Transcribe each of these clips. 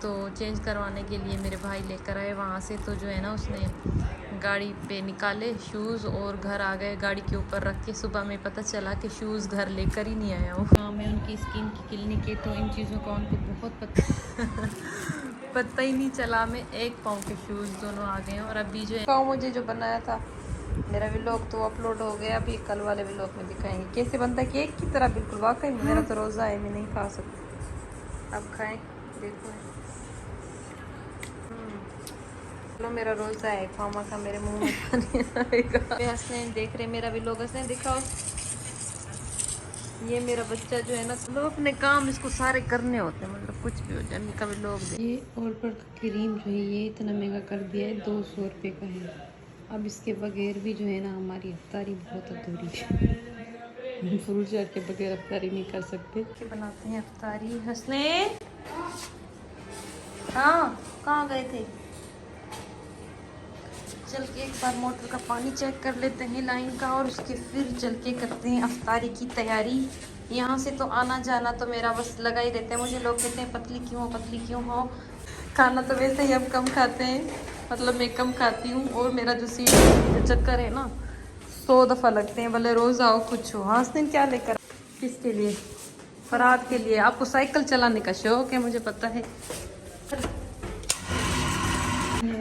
तो चेंज करवाने के लिए मेरे भाई लेकर आए वहाँ से। तो जो है ना उसने गाड़ी पे निकाले शूज़ और घर आ गए गाड़ी के ऊपर रख के। सुबह में पता चला कि शूज़ घर लेकर ही नहीं आया हूँ। हाँ, मैं उनकी स्किन की क्लिनिक है तो इन चीज़ों का उनको बहुत पता ही नहीं चला। मैं 1 पाँव के शूज़ दोनों आ गए हैं। और अभी जो है मुझे जो बनाया था मेरा व्लॉग तो अपलोड हो गया। अभी कल वाले व्लॉग में दिखाएंगे कैसे बनता है केक की तरह बिल्कुल। वाकई में मेरा तो रोज़ा है, मैं नहीं खा सकती। अब खाएं, देखो। चलो मेरा रोज़ा है, खामा का मेरे मुंह में पानी आएगा। हसनैन देख रहे मेरा व्लॉग। हसनैन दिखाओ, ये मेरा बच्चा जो है ना, मतलब अपने काम इसको सारे करने होते हैं, मतलब कुछ भी हो जाए। मैं कभी लोग ये और पर क्रीम जो है ये इतना महंगा कर दिया है, 200 रुपये का है। अब इसके बगैर भी जो है ना हमारी अफ्तारी बहुत अधूरी है। फ्रूट चाट के बगैर अफ्तारी नहीं कर सकते। बनाते हैं अफ्तारी। हसनैन कहाँ गए थे? चल के एक बार मोटर का पानी चेक कर लेते हैं लाइन का, और उसके फिर चल के करते हैं अफ्तारी की तैयारी। यहाँ से तो आना जाना तो मेरा बस लगा ही रहता है। मुझे लोग कहते हैं पतली क्यों हो, पतली क्यों हो। खाना तो वैसे ही हम कम खाते हैं, मतलब मैं कम खाती हूँ। और मेरा जो सीट जो चक्कर है ना 100 दफ़ा लगते हैं, भले रोज़ आओ कुछ हो। हाँ, दिन क्या लेकर? किसके लिए? फरहाद के लिए। आपको साइकिल चलाने का शौक है, मुझे पता है।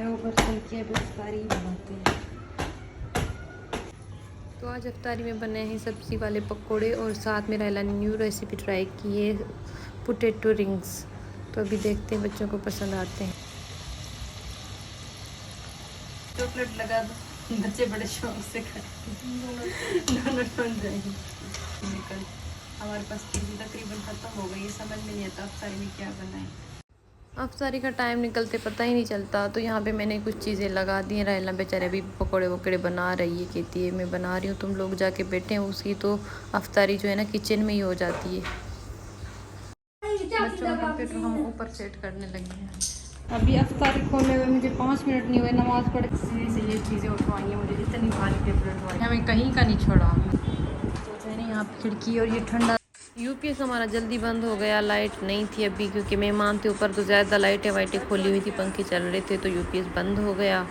ऊपर चल के अब अफ्तारी बनाते हैं। तो आज अफ्तारी में बने हैं सब्ज़ी वाले पकोड़े, और साथ में रायला ने न्यू रेसिपी ट्राई की है, पोटैटो रिंग्स। तो अभी देखते हैं बच्चों को पसंद आते हैं। चॉकलेट लगा दो, बच्चे बड़े शौक से खाते जाएंगे। निकल हमारे पास तकरीबन ख़त्म हो गई है, समझ में नहीं आता अफ्तारी में क्या बनाए। अफ्तारी का टाइम निकलते पता ही नहीं चलता। तो यहाँ पे मैंने कुछ चीज़ें लगा दी हैं। रायला बेचारे अभी पकोड़े वकोड़े बना रही है, कहती है मैं बना रही हूँ, तुम लोग जाके बैठे हैं। उसकी तो अफ्तारी जो है ना किचन में ही हो जाती है। बच्चों का कंप्यूटर हम ऊपर सेट करने लगे हैं। अभी अफ्तारी खोले हुए मुझे 5 मिनट नहीं हुए, नमाज़ पढ़ से ये चीज़ें उठवाई हैं मुझे, इतनी भारी पेपर उठवाई, हमें कहीं का नहीं छोड़ा। तो जो है ना यहाँ पे खिड़की, और ये ठंडा। यूपीएस हमारा जल्दी बंद हो गया, लाइट नहीं थी अभी, क्योंकि मेहमान थे ऊपर तो ज़्यादा लाइटें वाइटें खोली हुई थी, पंखे चल रहे थे, तो यूपीएस बंद हो गया।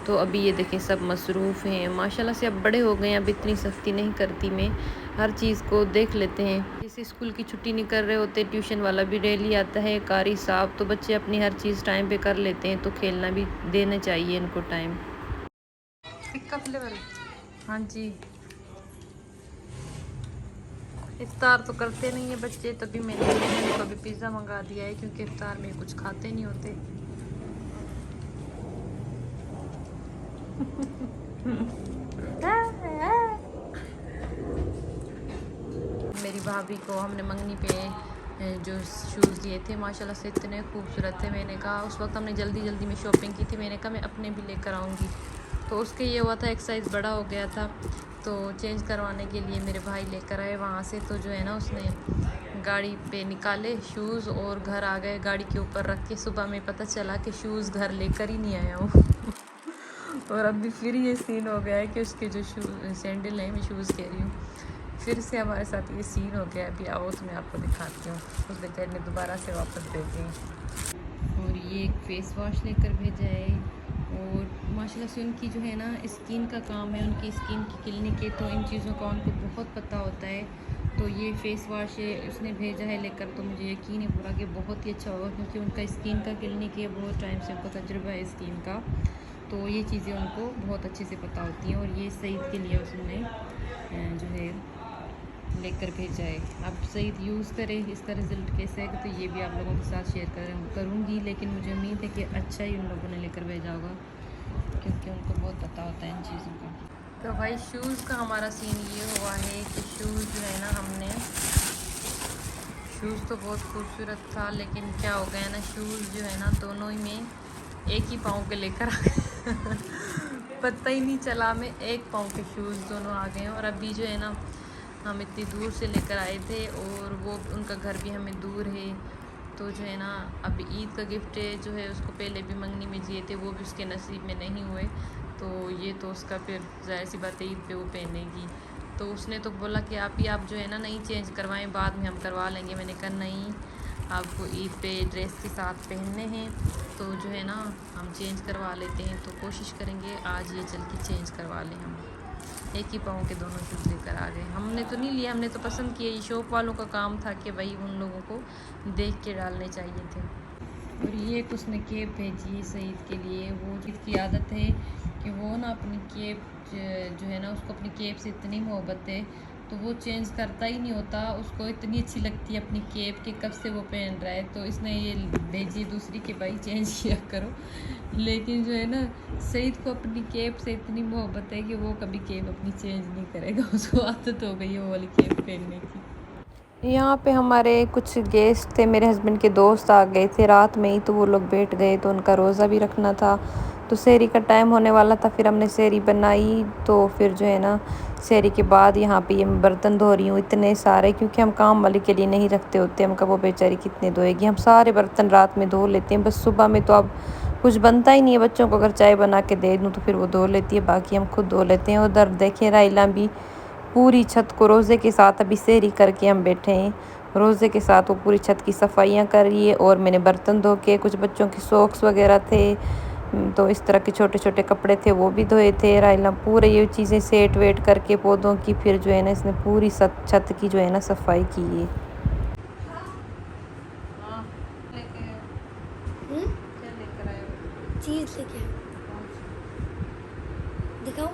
तो अभी ये देखें सब मसरूफ़ हैं माशाल्लाह से, अब बड़े हो गए हैं, अब इतनी सख्ती नहीं करती मैं, हर चीज़ को देख लेते हैं। जैसे स्कूल की छुट्टी नहीं कर रहे होते, ट्यूशन वाला भी डेली आता है, कारी साहब, तो बच्चे अपनी हर चीज़ टाइम पे कर लेते हैं। तो खेलना भी देना चाहिए इनको टाइम। टिक्का फ्लेवर, हाँ जी। इफ्तार तो करते नहीं है बच्चे, तभी मैंने कभी पिज़्ज़ा मंगा दिया है, क्योंकि इफ्तार में कुछ खाते नहीं होते। मेरी भाभी को हमने मंगनी पे जो शूज़ दिए थे माशाल्लाह से इतने खूबसूरत थे। मैंने कहा उस वक्त हमने जल्दी जल्दी में शॉपिंग की थी, मैंने कहा मैं अपने भी लेकर आऊँगी। तो उसके ये हुआ था एक साइज़ बड़ा हो गया था, तो चेंज करवाने के लिए मेरे भाई लेकर आए वहाँ से। तो जो है ना उसने गाड़ी पे निकाले शूज़ और घर आ गए गाड़ी के ऊपर रख के। सुबह में पता चला कि शूज़ घर लेकर ही नहीं आया हूँ। और अभी फिर ये सीन हो गया है कि उसके जो सैंडल हैं, मैं शूज़ कह रही हूँ, फिर से हमारे साथ ये सीन हो गया। अभी आओ तो मैं आपको दिखाती हूँ। उस बेचारे ने दोबारा से वापस भेजे हैं। और ये एक फ़ेस वॉश लेकर भेजा है, और माशाल्लाह से उनकी जो है ना स्किन का काम है, उनकी स्किन की क्लिनिक है, तो इन चीज़ों का उनको बहुत पता होता है। तो ये फ़ेस वॉश उसने भेजा है लेकर, तो मुझे यकीन है पूरा कि बहुत ही अच्छा होगा, क्योंकि उनका स्किन का क्लिनिक है, बहुत टाइम से उनको तजुर्बा है स्किन का, तो ये चीज़ें उनको बहुत अच्छे से पता होती हैं। और ये सईद के लिए उसने जो है लेकर भेजा है। आप सईद यूज़ करें, इसका रिज़ल्ट कैसा है तो ये भी आप लोगों के साथ शेयर करूँगी, लेकिन मुझे उम्मीद है कि अच्छा ही उन लोगों ने लेकर भेजा होगा, क्योंकि उनको बहुत पता होता है इन चीज़ों का। तो भाई शूज़ का हमारा सीन ये हुआ है कि शूज़ जो है ना हमने, शूज़ तो बहुत खूबसूरत था, लेकिन क्या हो गया ना, शूज़ जो है ना दोनों ही में एक ही पाँव के लेकर आ गए। पता ही नहीं चला, मैं 1 पाँव के शूज़ दोनों आ गए हैं। और अभी जो है ना हम इतनी दूर से लेकर आए थे, और वो उनका घर भी हमें दूर है, तो जो है ना अभी ईद का गिफ्ट जो है उसको पहले भी मंगनी में दिए थे, वो भी उसके नसीब में नहीं हुए, तो ये तो उसका फिर ज़ाहिर सी बात है ईद पे वो पहनेगी। तो उसने तो बोला कि आप जो है ना नहीं चेंज करवाएं, बाद में हम करवा लेंगे। मैंने कहा नहीं, आपको ईद पे ड्रेस के साथ पहनने हैं, तो जो है ना हम चेंज करवा लेते हैं। तो कोशिश करेंगे आज ये चल के चेंज करवा लें हम। एक ही पाँव के दोनों शूज़ लेकर आ गए। हमने तो नहीं लिया, हमने तो पसंद किया। ये शॉप वालों का काम था कि भाई उन लोगों को देख के डालने चाहिए थे। और ये एक उसने केप भेजी है सईद के लिए। वो जिसकी आदत है कि वो ना अपनी केप जो है ना, उसको अपनी केप से इतनी मोहब्बत है तो वो चेंज करता ही नहीं होता। उसको इतनी अच्छी लगती है अपनी केप कि कब से वो पहन रहा है। तो इसने ये भेजी दूसरी कि भाई चेंज किया करो। लेकिन जो है ना, सईद को अपनी केप से इतनी मोहब्बत है कि वो कभी केप अपनी चेंज नहीं करेगा। उसको आदत हो गई है वो वाली केप पहनने की। यहाँ पे हमारे कुछ गेस्ट थे, मेरे हस्बैंड के दोस्त आ गए थे रात में ही, तो वो लोग बैठ गए। तो उनका रोज़ा भी रखना था, तो सहरी का टाइम होने वाला था। फिर हमने सहरी बनाई। तो फिर जो है ना, सहरी के बाद यहाँ पे ये मैं बर्तन धो रही हूँ इतने सारे, क्योंकि हम काम वाले के लिए नहीं रखते होते। हम कब वो बेचारी कितने धोएगी। हम सारे बर्तन रात में धो लेते हैं। बस सुबह में तो अब कुछ बनता ही नहीं है। बच्चों को अगर चाय बना के दे दूँ तो फिर वो धो लेती है, बाकी हम खुद धो लेते हैं। उधर देखें राइला भी पूरी छत को रोज़े के साथ अभी सहरी करके हम बैठे हैं। रोज़े के साथ वो पूरी छत की सफाइयाँ कर रही है। और मैंने बर्तन धो के, कुछ बच्चों के सॉक्स वगैरह थे, तो इस तरह के छोटे छोटे कपड़े थे वो भी धोए थे। राइला पूरे ये चीज़ें सेट वेट करके पौधों की, फिर जो है ना इसने पूरी छत की जो है ना सफाई की है। चीज़ लेके दिखाऊं?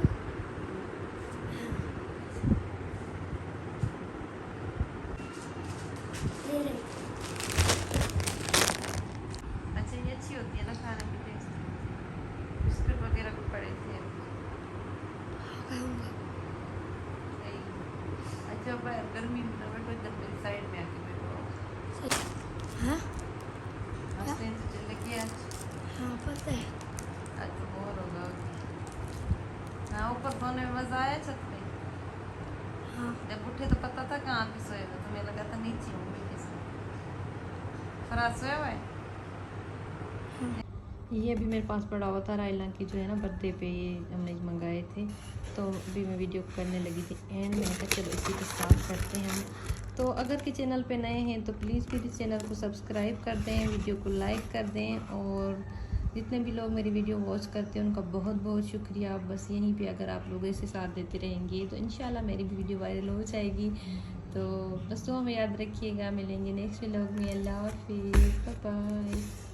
अच्छा, ये अच्छी होती है ना खाने की टेस्ट। बिस्कुट वगैरह भी पड़े थे। अच्छा, गर्मी में तो बैठो, इधर मेरी साइड में आके बैठो। हाँ हंसते हैं तो चले गया। हाँ पता है। आज तो बोर होगा। हाँ, ऊपर सोने में मज़ा आया छत पे। हाँ जब उठे तो पता था कहाँ पे सोए हुए, तो मैं लगा था नीचे हूँ मैं किसी फराज सोया हुआ है। ये अभी मेरे पास पड़ा हुआ था रायला की जो है ना बर्थडे पे, ये हमने मंगाए थे। तो अभी मैं वीडियो करने लगी थी एंड मैंने कहा चलो इसी के साथ करते हैं हम। तो अगर के चैनल पे नए हैं तो प्लीज़ मेरे चैनल को सब्सक्राइब कर दें, वीडियो को लाइक कर दें। और जितने भी लोग मेरी वीडियो वॉच करते हैं उनका बहुत बहुत शुक्रिया। बस यहीं पे अगर आप लोग ऐसे साथ देते रहेंगे तो इंशाल्लाह मेरी भी वीडियो वायरल हो जाएगी। तो बस तो हमें याद रखिएगा। मिलेंगे नेक्स्ट व्लॉग में। अल्लाह हाफिज़, बाय बाय।